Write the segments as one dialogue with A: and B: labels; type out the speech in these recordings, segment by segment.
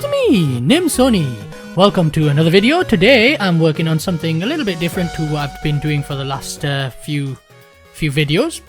A: It's me, Nim Sony. Welcome to another video. Today I'm working on something a little bit different to what I've been doing for the last few videos.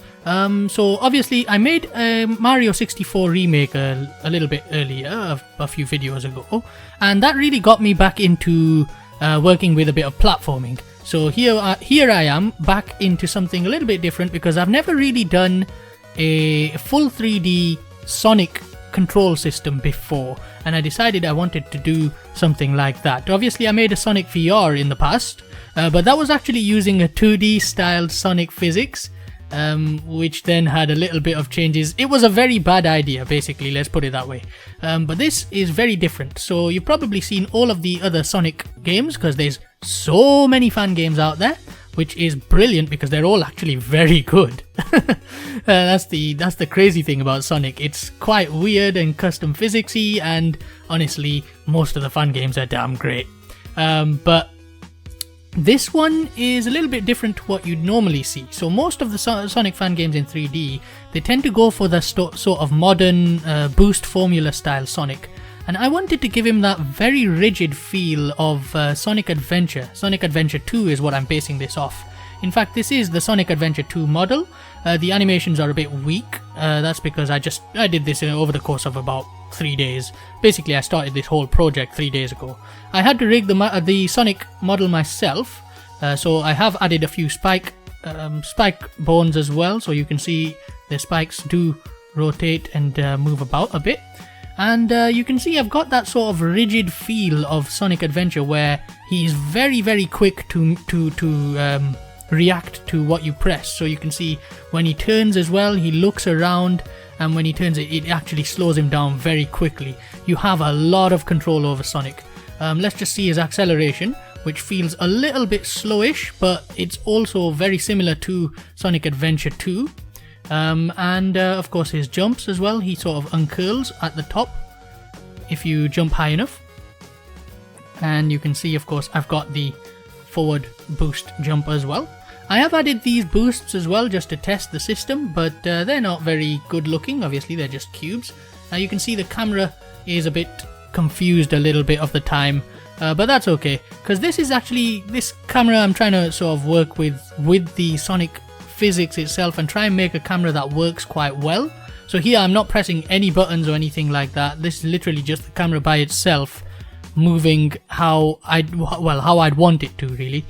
A: So obviously I made a Mario 64 remake a little bit earlier, a few videos ago, and that really got me back into working with a bit of platforming. So here I am back into something a little bit different because I've never really done a full 3D Sonic control system before, and I decided I wanted to do something like that. Obviously I made a Sonic VR in the past, but that was actually using a 2D styled Sonic physics, which then had a little bit of changes. It was a very bad idea, basically, let's put it that way. But this is very different. So you've probably seen all of the other Sonic games because there's so many fan games out there, which is brilliant because they're all actually very good. That's the crazy thing about Sonic. It's quite weird and custom physicsy, and honestly most of the fun games are damn great. But this one is a little bit different to what you'd normally see. So most of the Sonic fan games in 3D, they tend to go for the sort of modern boost formula style Sonic. And I wanted to give him that very rigid feel of Sonic Adventure. Sonic Adventure 2 is what I'm basing this off. In fact, this is the Sonic Adventure 2 model. The animations are a bit weak. That's because I did this over the course of about 3 days. Basically, I started this whole project 3 days ago. I had to rig the Sonic model myself, so I have added a few spike bones as well, so you can see the spikes do rotate and move about a bit. And you can see I've got that sort of rigid feel of Sonic Adventure where he's very, very quick to react to what you press. So you can see when he turns as well, he looks around, and when he turns it actually slows him down very quickly. You have a lot of control over Sonic. Let's just see his acceleration, which feels a little bit slowish, but it's also very similar to Sonic Adventure 2. And of course his jumps as well, he sort of uncurls at the top if you jump high enough. And you can see, of course, I've got the forward boost jump as well. I have added these boosts as well just to test the system, but they're not very good looking. Obviously they're just cubes. You can see the camera is a bit confused a little bit of the time, but that's okay, because this camera I'm trying to sort of work with the Sonic physics itself and try and make a camera that works quite well. So here I'm not pressing any buttons or anything like that. This is literally just the camera by itself moving how I'd want it to, really.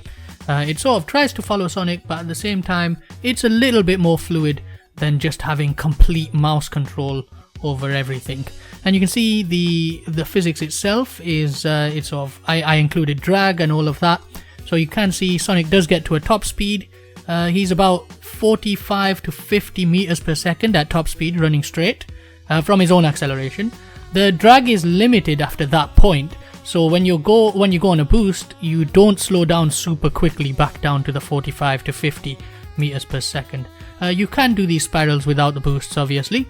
A: It sort of tries to follow Sonic, but at the same time it's a little bit more fluid than just having complete mouse control over everything. And you can see the physics itself is it's sort of I included drag and all of that, so you can see Sonic does get to a top speed. He's about 45 to 50 meters per second at top speed running straight from his own acceleration. The drag is limited after that point, so when you go on a boost, you don't slow down super quickly back down to the 45 to 50 meters per second. You can do these spirals without the boosts, obviously,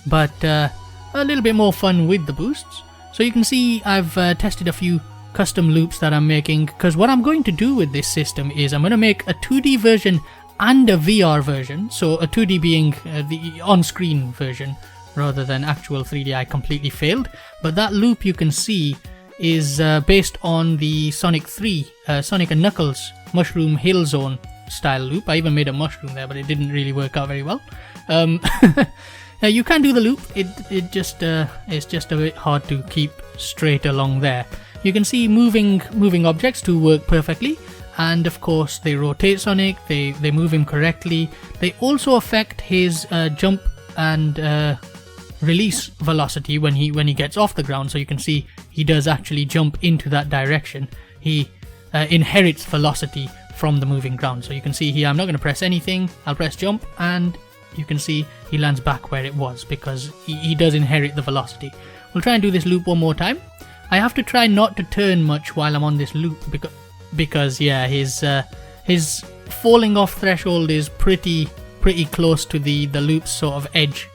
A: but a little bit more fun with the boosts. So you can see I've tested a few custom loops that I'm making, because what I'm going to do with this system is I'm going to make a 2D version and a VR version. So a 2D being the on-screen version rather than actual 3D. I completely failed, but that loop you can see is based on the Sonic 3 Sonic and Knuckles Mushroom Hill Zone style loop. I even made a mushroom there, but it didn't really work out very well. You can do the loop, it's just a bit hard to keep straight along there. You can see moving objects to work perfectly, and of course they rotate Sonic, they move him correctly. They also affect his jump and release velocity when he gets off the ground. So you can see he does actually jump into that direction. He inherits velocity from the moving ground. So you can see here I'm not going to press anything, I'll press jump, and you can see he lands back where it was because he does inherit the velocity. We'll try and do this loop one more time. I have to try not to turn much while I'm on this loop because yeah, his falling off threshold is pretty close to the loop's sort of edge,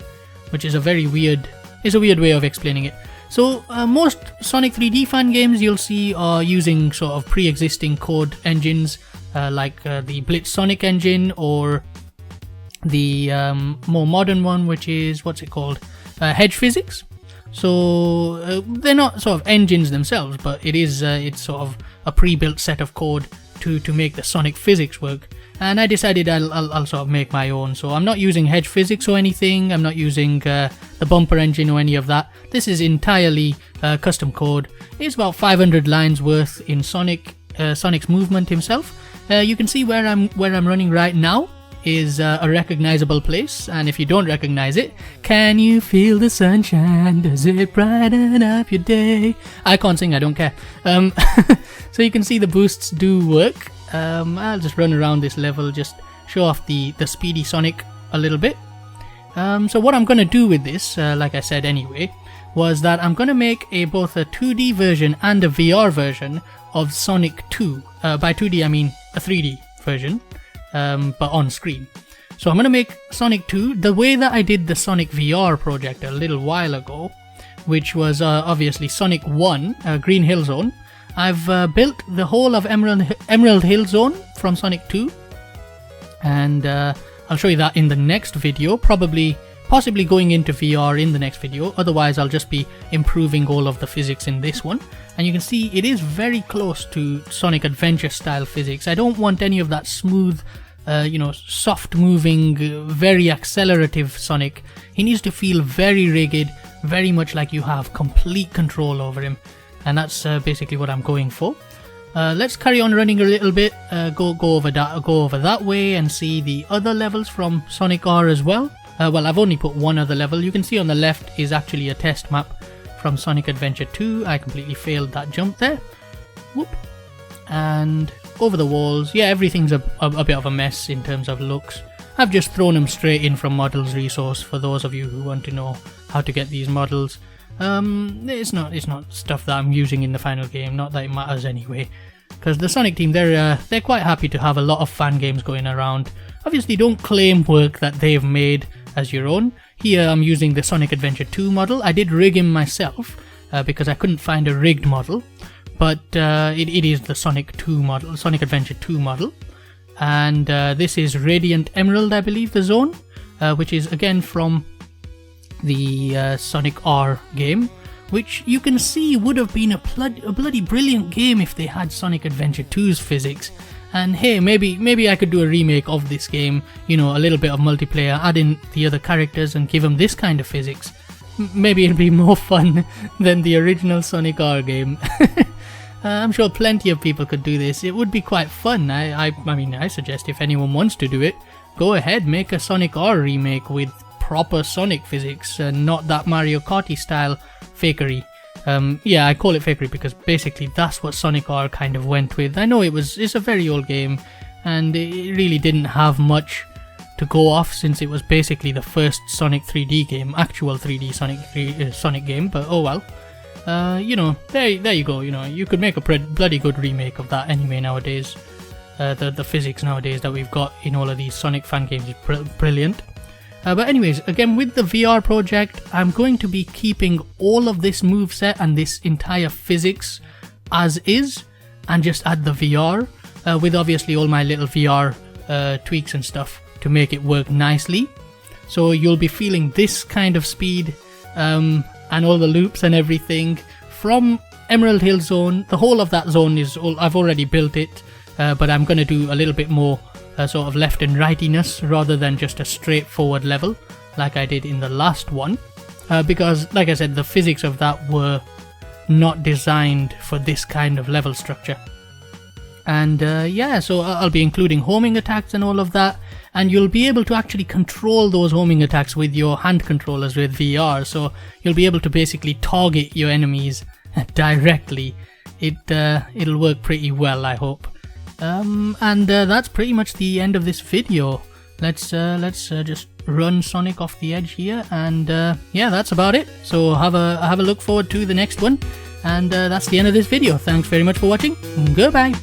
A: which is a weird way of explaining it. So most Sonic 3D fan games you'll see are using sort of pre-existing code engines like the Blitz Sonic engine, or the more modern one, which is, what's it called, Hedge Physics. So they're not sort of engines themselves, but it's sort of a pre-built set of code to make the Sonic physics work. And I decided I'll sort of make my own. So I'm not using hedge physics or anything. I'm not using the bumper engine or any of that. This is entirely custom code. It's about 500 lines worth in Sonic's movement himself. You can see where I'm running right now is a recognizable place, and if you don't recognize it, can you feel the sunshine? Does it brighten up your day? I can't sing, I don't care. So you can see the boosts do work. I'll just run around this level, just show off the speedy Sonic a little bit. So what I'm gonna do with this, like I said anyway, was that I'm gonna make both a 2D version and a VR version of Sonic 2. By 2D I mean a 3D version, but on screen. So I'm gonna make Sonic 2 the way that I did the Sonic VR project a little while ago, which was obviously Sonic 1, Green Hill Zone. I've built the whole of Emerald Hill Zone from Sonic 2, and I'll show you that in the next video, possibly going into VR in the next video. Otherwise I'll just be improving all of the physics in this one, and you can see it is very close to Sonic Adventure style physics. I don't want any of that smooth soft moving, very accelerative Sonic. He needs to feel very rigid, very much like you have complete control over him, and that's basically what I'm going for. Let's carry on running a little bit, go over that way and see the other levels from Sonic R as well. Well, I've only put one other level. You can see on the left is actually a test map from Sonic Adventure 2. I completely failed that jump there. Whoop. And over the walls, yeah, everything's a bit of a mess in terms of looks. I've just thrown them straight in from models resource for those of you who want to know how to get these models. It's not stuff that I'm using in the final game, not that it matters anyway, because the Sonic team, they're quite happy to have a lot of fan games going around. Obviously don't claim work that they've made as your own. Here I'm using the Sonic Adventure 2 model. I did rig him myself because I couldn't find a rigged model, but it is the Sonic Adventure 2 model, and this is Radiant Emerald, I believe, the zone, which is again from the Sonic R game, which you can see would have been a bloody brilliant game if they had Sonic Adventure 2's physics. And hey, maybe I could do a remake of this game, a little bit of multiplayer, add in the other characters and give them this kind of physics. Maybe it'll be more fun than the original Sonic R game. I'm sure plenty of people could do this. It would be quite fun. I mean, I suggest if anyone wants to do it, go ahead, make a Sonic R remake with proper Sonic physics, not that Mario Kart style fakery. Yeah, I call it fakery because basically that's what Sonic R kind of went with. I know it's a very old game, and it really didn't have much to go off since it was basically the first Sonic 3D game, actual 3D Sonic game, but oh well. There you go, you could make a bloody good remake of that anyway nowadays. The physics nowadays that we've got in all of these Sonic fan games is brilliant. But anyways, again, with the VR project, I'm going to be keeping all of this moveset and this entire physics as is, and just add the VR, with obviously all my little VR tweaks and stuff to make it work nicely. So you'll be feeling this kind of speed, and all the loops and everything from Emerald Hill Zone. The whole of that zone I've already built it, but I'm going to do a little bit more sort of left and rightiness rather than just a straightforward level like I did in the last one, because like I said, the physics of that were not designed for this kind of level structure. And yeah, so I'll be including homing attacks and all of that, and you'll be able to actually control those homing attacks with your hand controllers with VR, so you'll be able to basically target your enemies directly. It'll work pretty well, I hope. And that's pretty much the end of this video. Let's just run Sonic off the edge here, and yeah, that's about it. So have a look forward to the next one, and that's the end of this video. Thanks very much for watching. Goodbye.